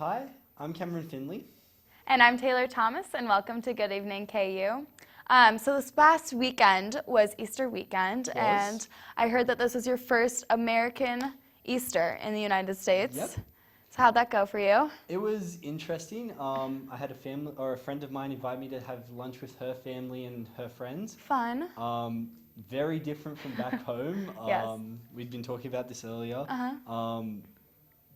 Hi, I'm Cameron Finley. And I'm Taylor Thomas, and welcome to Good Evening KU. So this past weekend was Easter weekend, and I heard that this was your first American Easter in the United States. Yep. So how'd that go for you? It was interesting. I had a friend of mine invite me to have lunch with her family and her friends. Fun. Very different from back home. Yes. We'd been talking about this earlier. Uh-huh.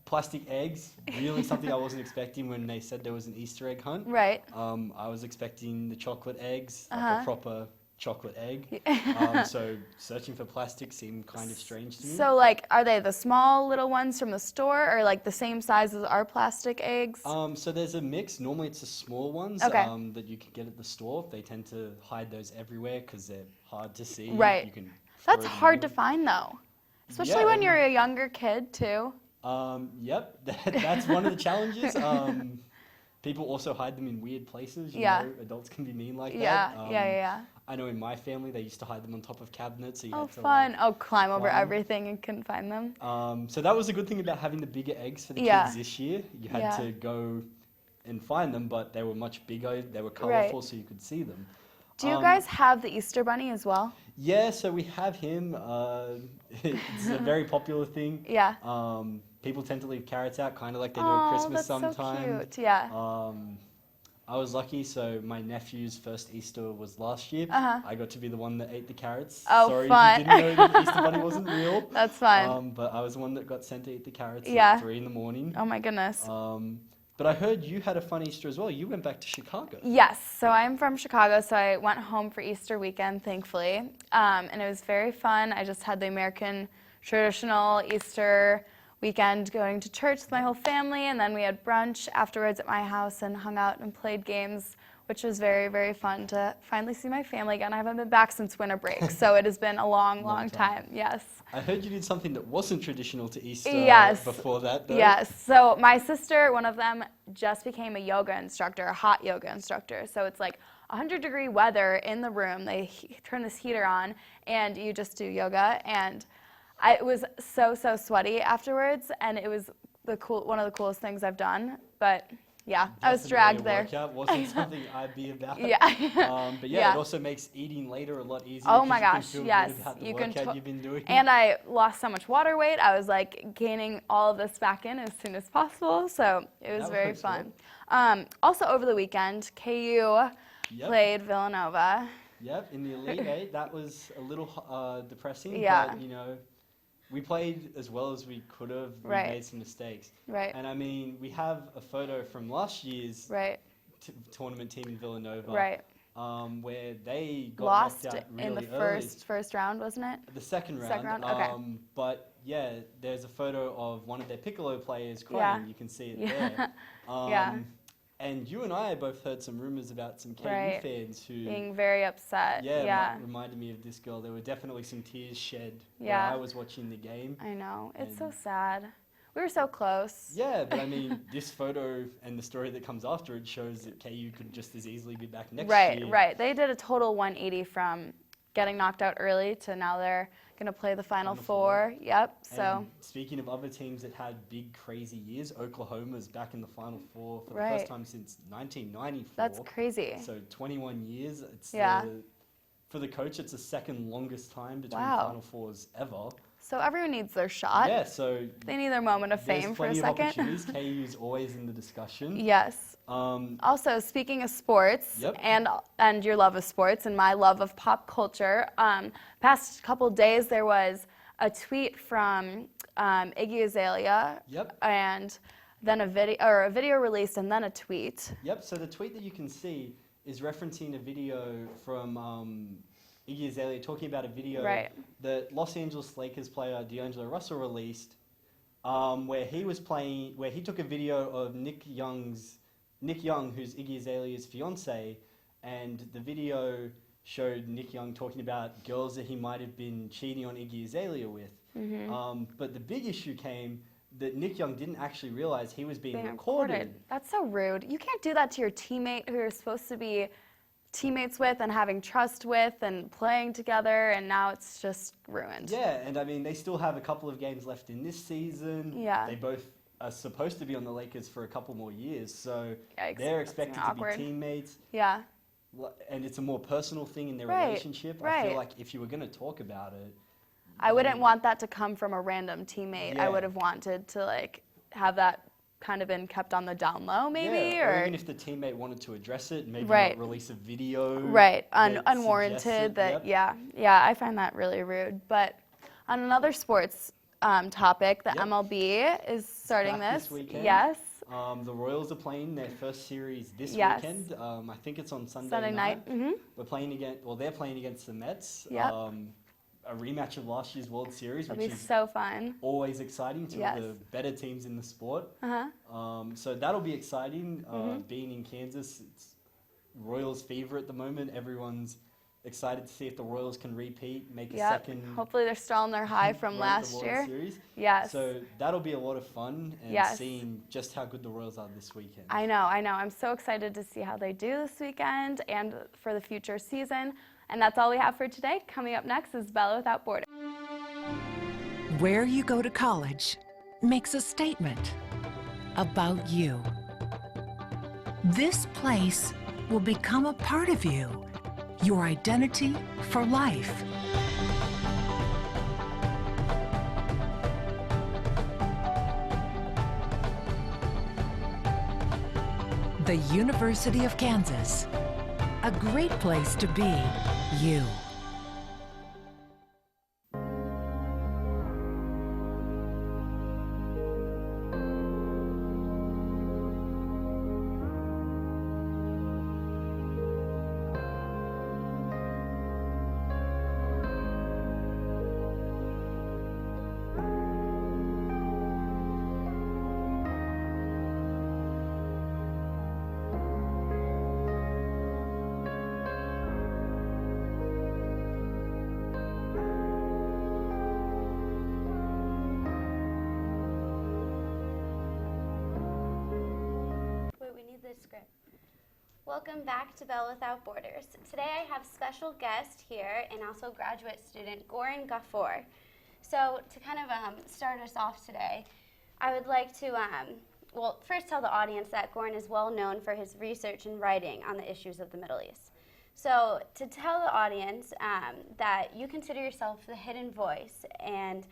Plastic eggs, really something I wasn't expecting when they said there was an Easter egg hunt. Right. I was expecting the chocolate eggs, like Uh-huh. a proper chocolate egg. So searching for plastic seemed kind of strange to me. So, like, are they the small little ones from the store, or like the same size as our plastic eggs? So there's a mix. Normally it's the small ones Okay. that you can get at the store. They tend to hide those everywhere because they're hard to see. Right. You can That's throw them hard to in. find, though, especially Yeah, when you're a younger kid, too. Yep, that's one of the challenges. People also hide them in weird places. You Yeah. know, adults can be mean like Yeah, that. yeah. I know in my family they used to hide them on top of cabinets. So you Oh, had to, fun. like, Oh, climb over climb. everything and couldn't find them. So that was a good thing about having the bigger eggs for the Yeah. kids this year. You had Yeah. to go and find them, but they were much bigger. They were Right. colourful, so you could see them. Do you guys have the Easter Bunny as well? Yeah, so we have him. It's a very popular thing. Yeah. People tend to leave carrots out, kind of like they do at Oh, Christmas that's so sometimes. cute. Yeah. I was lucky, so my nephew's first Easter was last year. Uh-huh. I got to be the one that ate the carrots. Oh, Sorry fun. if you didn't know the Easter Bunny wasn't real. That's fun. But I was the one that got sent to eat the carrots Yeah. at 3 a.m. Oh my goodness. But I heard you had a fun Easter as well. You went back to Chicago. Yes, so I'm from Chicago, so I went home for Easter weekend, thankfully. And it was very fun. I just had the American traditional Easter weekend going to church with my whole family, and then we had brunch afterwards at my house and hung out and played games, which was very, very fun to finally see my family again. I haven't been back since winter break, so it has been a long time. Yes. I heard you did something that wasn't traditional to Easter Yes. before that, though. Yes. So my sister, one of them, just became a yoga instructor, a hot yoga instructor. So it's like 100-degree weather in the room. They turn this heater on, and you just do yoga. And it was so sweaty afterwards, and it was one of the coolest things I've done. But yeah, I was dragged there. Workout wasn't something I'd be about. Yeah. But yeah, Yeah. it also makes eating later a lot easier. Oh 'cause my you can gosh, feel yes. good about the You can workout you've been doing. And I lost so much water weight. I was like gaining all of this back in as soon as possible. So it was That very works fun. Also over the weekend, KU played Villanova. Yep, in the Elite Eight, that was a little depressing. Yeah. But, you know, we played as well as we could have. We Right. made some mistakes. Right. And I mean, we have a photo from last year's Right. tournament team in Villanova. Right. Where they got Lost knocked out really in the early. first round, wasn't it? The second round. Second round? Okay. But yeah, there's a photo of one of their piccolo players crying. Yeah. You can see it Yeah. there. Yeah. And you and I both heard some rumors about some KU Right. fans who Being very upset. Yeah. reminded me of this girl. There were definitely some tears shed Yeah. when I was watching the game. I know. It's so And- sad. We were so close. Yeah, but I mean, this photo and the story that comes after it shows that KU could just as easily be back next year. Right. They did a total 180 from getting knocked out early to now they're going to play the Final Four. Yep. So. And speaking of other teams that had big, crazy years, Oklahoma's back in the Final Four for the Right. first time since 1994. That's crazy. So 21 years. It's Yeah. For the coach, it's the second longest time between Wow. Final Fours ever. So everyone needs their shot. Yeah, so They need their moment of there's fame for a plenty of second. opportunities. KU's always in the discussion. Yes. Um, Also, speaking of sports Yep. and your love of sports and my love of pop culture, past couple days there was a tweet from Iggy Azalea. Yep. And then a video released and then a tweet. Yep, so the tweet that you can see is referencing a video from Iggy Azalea talking about a video Right. that Los Angeles Lakers player D'Angelo Russell released where he took a video of Nick Young, who's Iggy Azalea's fiance, and the video showed Nick Young talking about girls that he might have been cheating on Iggy Azalea with. But the big issue came that Nick Young didn't actually realize he was being recorded. That's so rude. You can't do that to your teammate who you're supposed to be teammates with and having trust with and playing together, and now it's just ruined. Yeah, and I mean, they still have a couple of games left in this season. Yeah. They both are supposed to be on the Lakers for a couple more years, so Yikes, they're that's expected to awkward. be teammates. Yeah. And it's a more personal thing in their Right, relationship. I right. feel like if you were going to talk about it, I wouldn't want that to come from a random teammate. I Yeah. would have wanted to like have that kind of been kept on the down low, maybe, yeah, or or even if the teammate wanted to address it, maybe Right. not release a video. right, that suggests unwarranted. it. That Yep. yeah, I find that really rude. But on another sports topic, the Yep. MLB is starting back this. this weekend. Yes, The Royals are playing their first series this Yes. weekend. I think it's on Sunday night. We're playing against. Well, they're playing against the Mets. Yep. A rematch of last year's World Series, It'll which be is so fun. always exciting. Two Yes. of the better teams in the sport. Uh-huh. So that'll be exciting. Mm-hmm. Being in Kansas, it's Royals' favorite at the moment. Everyone's excited to see if the Royals can repeat, make a Yep. second. Hopefully they're still on their high from run at last the World year. Series. Yes. So that'll be a lot of fun, and Yes. seeing just how good the Royals are this weekend. I know. I'm so excited to see how they do this weekend and for the future season. And that's all we have for today. Coming up next is Bella Without Borders. Where you go to college makes a statement about you. This place will become a part of you, your identity for life. The University of Kansas, a great place to be you. The script. Welcome back to Bell Without Borders. Today I have special guest here and also graduate student Goran Ghafour. So to kind of start us off today, I would like to, well, first tell the audience that Goran is well known for his research and writing on the issues of the Middle East. So to tell the audience that you consider yourself the hidden voice and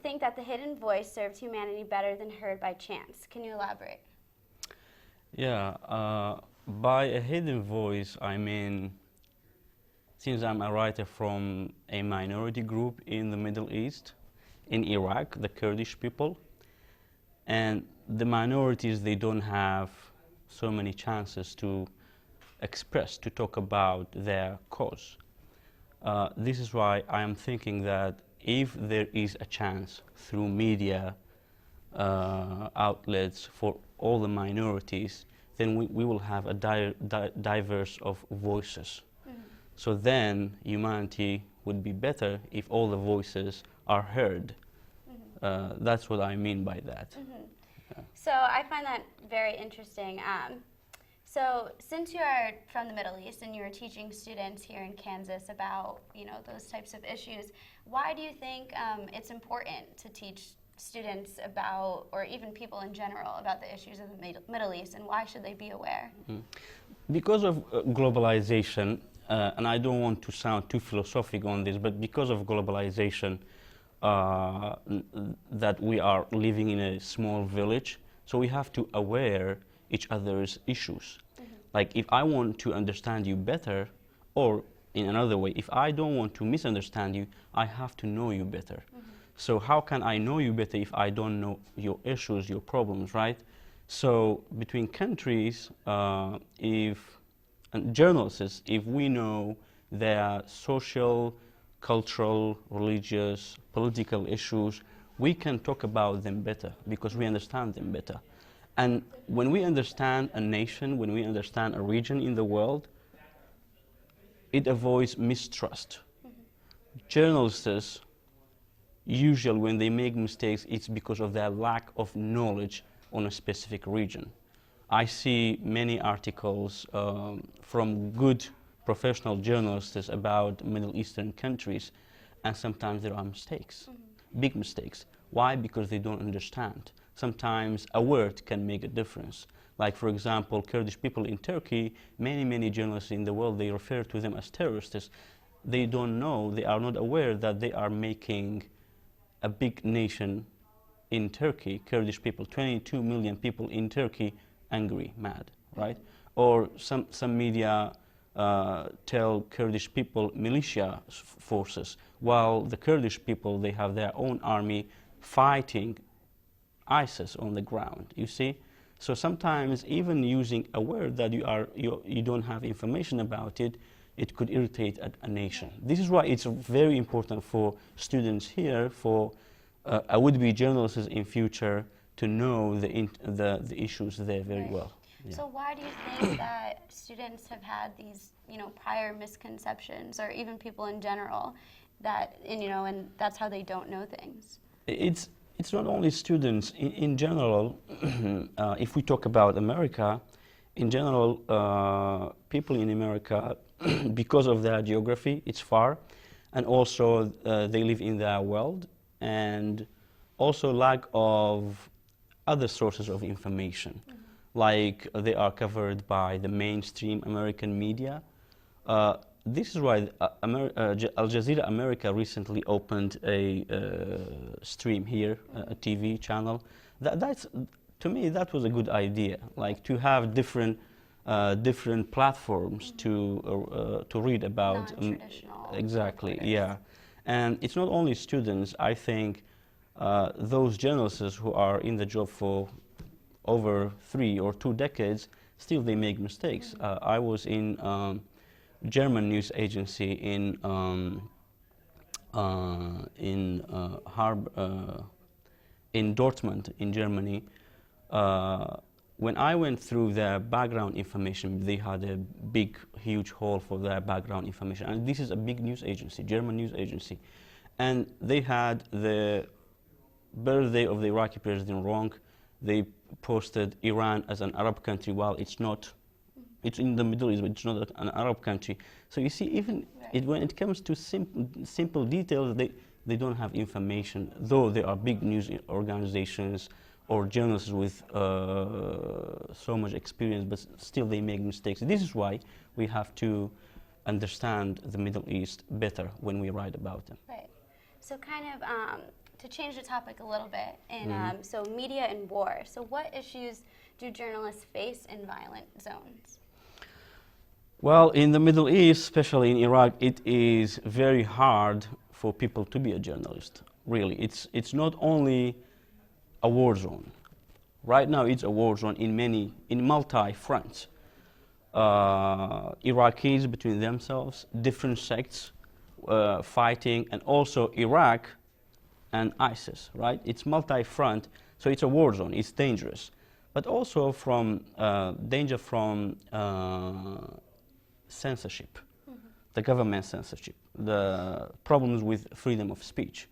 think that the hidden voice served humanity better than heard by chance. Can you elaborate? Yeah, by a hidden voice, I mean, since I'm a writer from a minority group in the Middle East, in Iraq, the Kurdish people, and the minorities, they don't have so many chances to express, to talk about their cause. This is why I am thinking that if there is a chance through media outlets for all the minorities, then we will have a diverse of voices. Mm-hmm. So then humanity would be better if all the voices are heard. Mm-hmm. That's what I mean by that. Mm-hmm. Yeah. So I find that very interesting. So since you are from the Middle East and you're teaching students here in Kansas about those types of issues, why do you think it's important to teach students about, or even people in general, about the issues of the Middle East, and why should they be aware? Because of globalization, and I don't want to sound too philosophical on this, but because of globalization, that we are living in a small village, so we have to aware each other's issues. Mm-hmm. Like if I want to understand you better, or in another way, if I don't want to misunderstand you, I have to know you better. Mm-hmm. So how can I know you better if I don't know your issues, your problems, right? So between countries, journalists, if we know their social, cultural, religious, political issues, we can talk about them better because we understand them better. And when we understand a nation, when we understand a region in the world, it avoids mistrust. Mm-hmm. Journalists, usually when they make mistakes, it's because of their lack of knowledge on a specific region. I see many articles from good professional journalists about Middle Eastern countries, and sometimes there are mistakes, big mistakes. Why? Because they don't understand. sometimes a word can make a difference. Like, for example, Kurdish people in Turkey, many journalists in the world, they refer to them as terrorists. They don't know, they are not aware that they are making a big nation in Turkey, Kurdish people, 22 million people in Turkey, angry, mad, right? Or some media tell Kurdish people militia forces, while the Kurdish people, they have their own army fighting ISIS on the ground, you see? So sometimes even using a word that you don't have information about it, it could irritate a nation. This is why it's very important for students here, for would-be journalists in future, to know the issues there very well. Yeah. So why do you think that students have had these, prior misconceptions, or even people in general, that, and that's how they don't know things? It's not only students. In general, if we talk about America, in general, people in America, because of their geography, it's far, and also they live in their world, and also lack of other sources of information. Like they are covered by the mainstream American media. This is why Al Jazeera America recently opened a stream here, a TV channel. To me, that was a good idea. Like to have different platforms to read about. Non-traditional. Exactly. Reporters. Yeah, and it's not only students. I think those journalists who are in the job for over 3 or 2 decades, still they make mistakes. I was in German news agency in Dortmund in Germany. When I went through their background information, they had a big, huge hall for their background information. And this is a big news agency, German news agency. And they had the birthday of the Iraqi president wrong. They posted Iran as an Arab country, while it's not. It's in the Middle East, but it's not an Arab country. So you see, even when it comes to simple details, they don't have information, though there are big news organizations or journalists with so much experience, but still they make mistakes. This is why we have to understand the Middle East better when we write about them. Right. So kind of to change the topic a little bit, and so media and war. So what issues do journalists face in violent zones? Well, in the Middle East, especially in Iraq, it is very hard for people to be a journalist, really. It's not only a war zone. Right now it's a war zone in multi-fronts. Iraqis between themselves, different sects fighting, and also Iraq and ISIS, right? It's multi-front, so it's a war zone, it's dangerous. But also from danger from censorship, the government censorship, the problems with freedom of speech,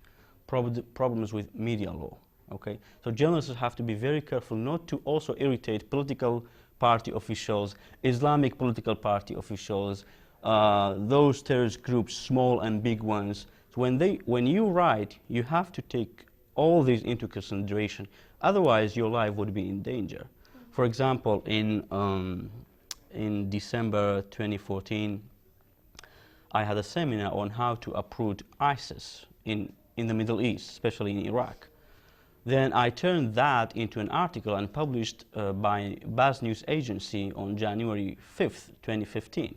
problems with media law, okay? So journalists have to be very careful not to also irritate political party officials, Islamic political party officials, those terrorist groups, small and big ones. So when you write, you have to take all these into consideration, otherwise your life would be in danger. For example, in December 2014, I had a seminar on how to uproot ISIS in the Middle East, especially in Iraq. Then I turned that into an article and published by Baz News Agency on January 5th, 2015.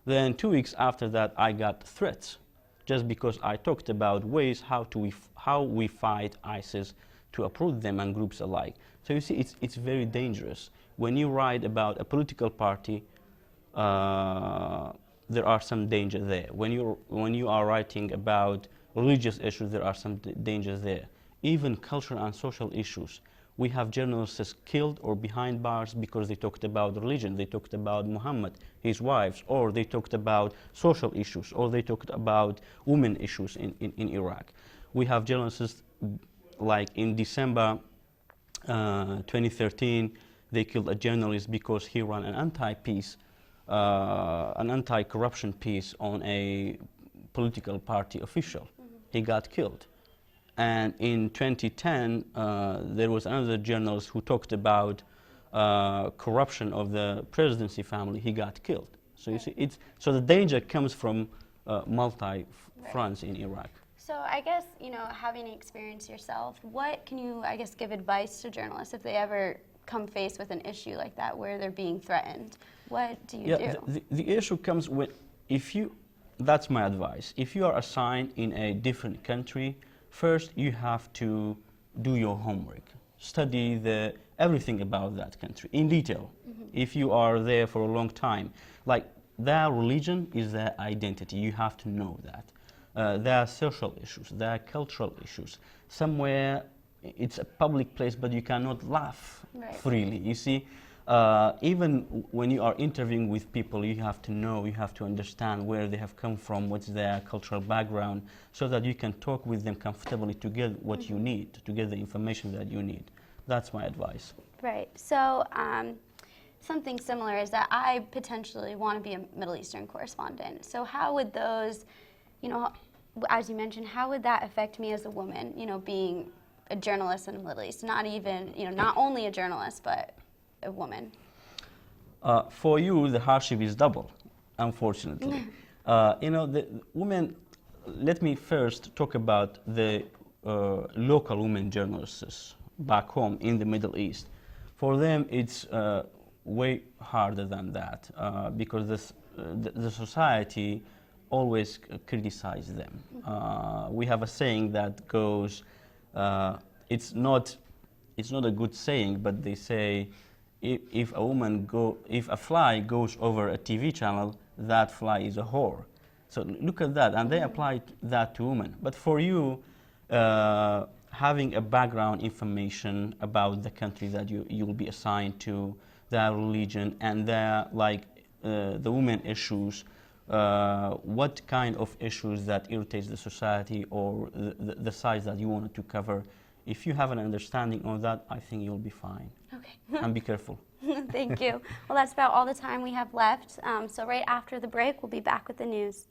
Then 2 weeks after that, I got threats, just because I talked about ways how we fight ISIS to uproot them and groups alike. So you see, it's very dangerous. When you write about a political party, there are some danger there. When you are writing about religious issues, there are some dangers there. Even cultural and social issues. We have journalists killed or behind bars because they talked about religion, they talked about Muhammad, his wives, or they talked about social issues, or they talked about women issues in Iraq. We have journalists, like in December 2013, they killed a journalist because he ran an anti-corruption piece on a political party official. He got killed. And in 2010, there was another journalist who talked about corruption of the presidency family. He got killed. So you see, so the danger comes from multi-fronts in Iraq. So I guess, having experience yourself, what can you, I guess, give advice to journalists if they ever come faced with an issue like that where they're being threatened? What do you do? The issue comes when, that's my advice. If you are assigned in a different country, first you have to do your homework. Study everything about that country in detail. Mm-hmm. If you are there for a long time, like their religion is their identity, you have to know that. There are social issues, there are cultural issues. Somewhere it's a public place, but you cannot laugh freely. You see, even when you are interviewing with people, you have to know, you have to understand where they have come from, what's their cultural background, so that you can talk with them comfortably to get what you need, to get the information that you need. That's my advice. Right. So something similar is that I potentially want to be a Middle Eastern correspondent. So how would those, as you mentioned, how would that affect me as a woman, being a journalist in the Middle East? Not even, not only a journalist, but a woman. For you, the hardship is double, unfortunately. The women, let me first talk about the local women journalists back home in the Middle East. For them, it's way harder than that because the society always criticizes them. We have a saying that goes, it's not a good saying, but they say, if a fly goes over a TV channel, that fly is a whore. So look at that, and they apply that to women. But for you, having a background information about the country that you will be assigned to, their religion, and their the women issues, what kind of issues that irritates the society or the sides that you wanted to cover. If you have an understanding of that, I think you'll be fine. Okay. And be careful. Thank you. Well, that's about all the time we have left. So right after the break, we'll be back with the news.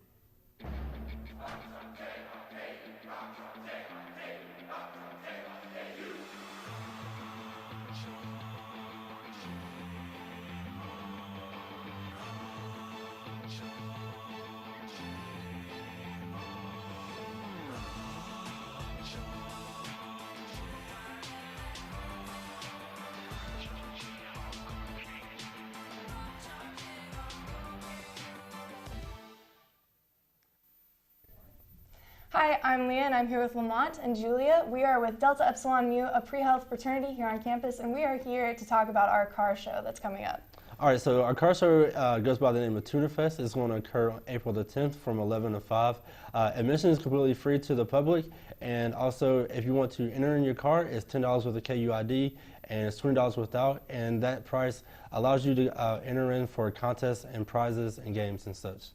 Hi, I'm Leah, and I'm here with Lamont and Julia. We are with Delta Epsilon Mu, a pre-health fraternity here on campus, and we are here to talk about our car show that's coming up. All right, so our car show goes by the name of Tuna Fest. It's going to occur on April the 10th from 11 to 5. Admission is completely free to the public, and also if you want to enter in your car, it's $10 with a KUID, and it's $20 without, and that price allows you to enter in for contests and prizes and games and such.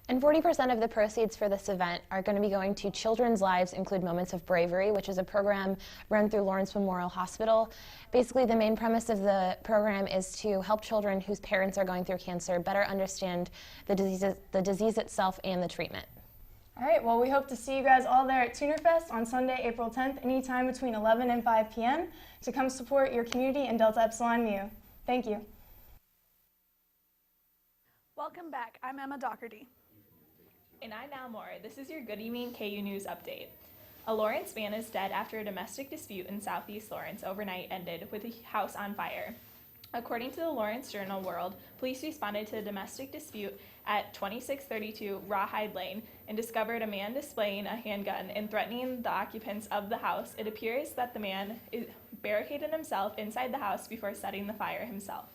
And 40% of the proceeds for this event are going to be going to Children's Lives Include Moments of Bravery, which is a program run through Lawrence Memorial Hospital. Basically, the main premise of the program is to help children whose parents are going through cancer better understand the disease itself and the treatment. All right, well, we hope to see you guys all there at Tuner Fest on Sunday, April 10th, anytime between 11 and 5 p.m. to come support your community and Delta Epsilon Mu. Thank you. Welcome back. I'm Emma Doherty. And I'm Al Moore. This is your Good Evening KU News update. A Lawrence man is dead after a domestic dispute in Southeast Lawrence overnight ended with a house on fire. According to the Lawrence Journal-World, police responded to the domestic dispute at 2632 Rawhide Lane and discovered a man displaying a handgun and threatening the occupants of the house. It appears that the man barricaded himself inside the house before setting the fire himself.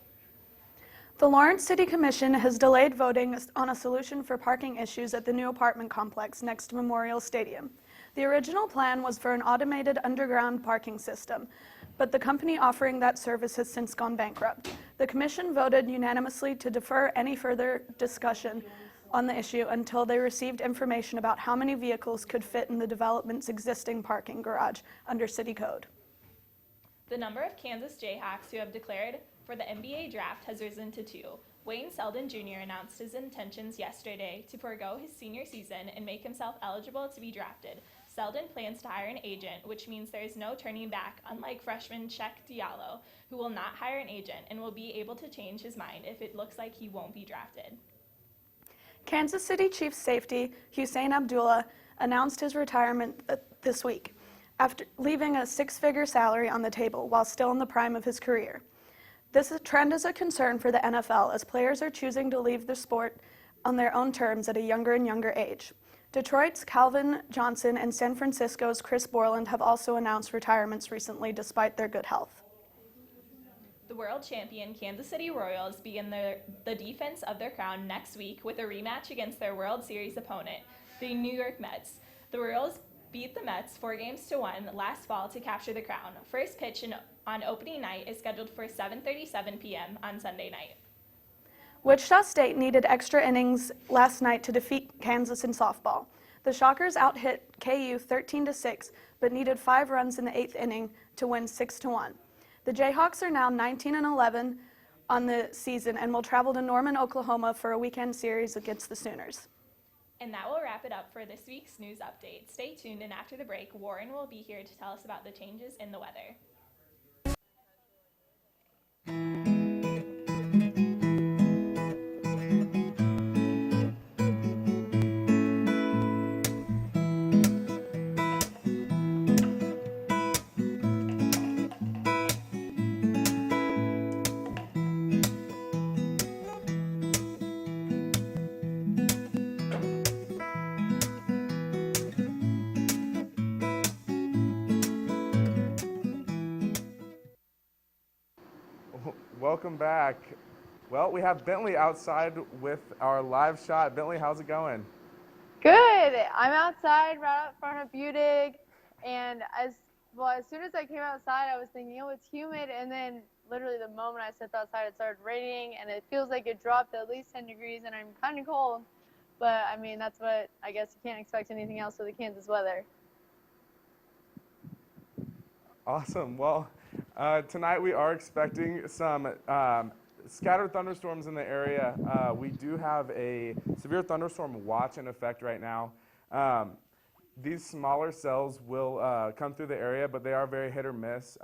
The Lawrence City Commission has delayed voting on a solution for parking issues at the new apartment complex next to Memorial Stadium. The original plan was for an automated underground parking system, but the company offering that service has since gone bankrupt. The commission voted unanimously to defer any further discussion on the issue until they received information about how many vehicles could fit in the development's existing parking garage under city code. The number of Kansas Jayhawks who have declared for the NBA draft has risen to 2. Wayne Selden Jr. announced his intentions yesterday to forego his senior season and make himself eligible to be drafted. Selden plans to hire an agent, which means there is no turning back, unlike freshman Check Diallo, who will not hire an agent and will be able to change his mind if it looks like he won't be drafted. Kansas City Chiefs safety Hussein Abdullah announced his retirement this week, after leaving a six-figure salary on the table while still in the prime of his career. This trend is a concern for the NFL as players are choosing to leave the sport on their own terms at a younger and younger age. Detroit's Calvin Johnson and San Francisco's Chris Borland have also announced retirements recently despite their good health. The world champion Kansas City Royals begin the defense of their crown next week with a rematch against their World Series opponent, the New York Mets. The Royals beat the Mets 4-1 last fall to capture the crown. First pitch on opening night is scheduled for 7:37 p.m. on Sunday night. Wichita State needed extra innings last night to defeat Kansas in softball. The Shockers out-hit KU 13-6, but needed 5 runs in the 8th inning to win 6-1. The Jayhawks are now 19-11 on the season and will travel to Norman, Oklahoma for a weekend series against the Sooners. And that will wrap it up for this week's news update. Stay tuned, and after the break, Warren will be here to tell us about the changes in the weather. Welcome back. Well, we have Bentley outside with our live shot. Bentley, how's it going? Good. I'm outside right out front of Budig, and as soon as I came outside, I was thinking, oh, it's humid, and then literally the moment I stepped outside, it started raining, and it feels like it dropped at least 10 degrees, and I'm kind of cold, but I mean, that's what, I guess you can't expect anything else with the Kansas weather. Awesome. Well, tonight we are expecting some scattered thunderstorms in the area. We do have a severe thunderstorm watch in effect right now. These smaller cells will come through the area, but they are very hit or miss.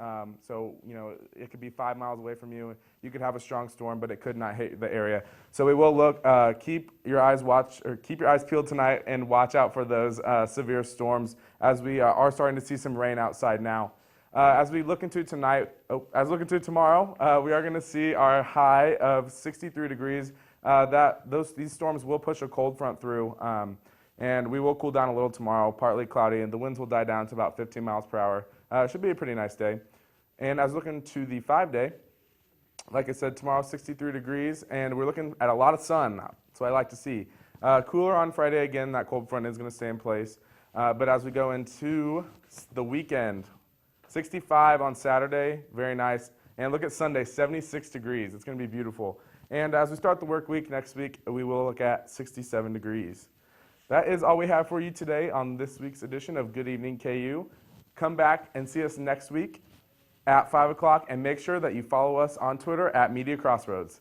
So, you know, it could be 5 miles away from you. You could have a strong storm, but it could not hit the area. So we will look, keep your eyes peeled tonight and watch out for those severe storms as we are starting to see some rain outside now. As we look into tomorrow, we are going to see our high of 63 degrees. These storms will push a cold front through, and we will cool down a little tomorrow, partly cloudy, and the winds will die down to about 15 miles per hour. It should be a pretty nice day. And as looking to the 5-day, like I said, tomorrow 63 degrees, and we're looking at a lot of sun. That's what I like to see. Cooler on Friday again. That cold front is going to stay in place. But as we go into the weekend, 65 on Saturday, very nice. And look at Sunday, 76 degrees. It's going to be beautiful. And as we start the work week next week, we will look at 67 degrees. That is all we have for you today on this week's edition of Good Evening KU. Come back and see us next week at 5 o'clock, and make sure that you follow us on Twitter at Media Crossroads.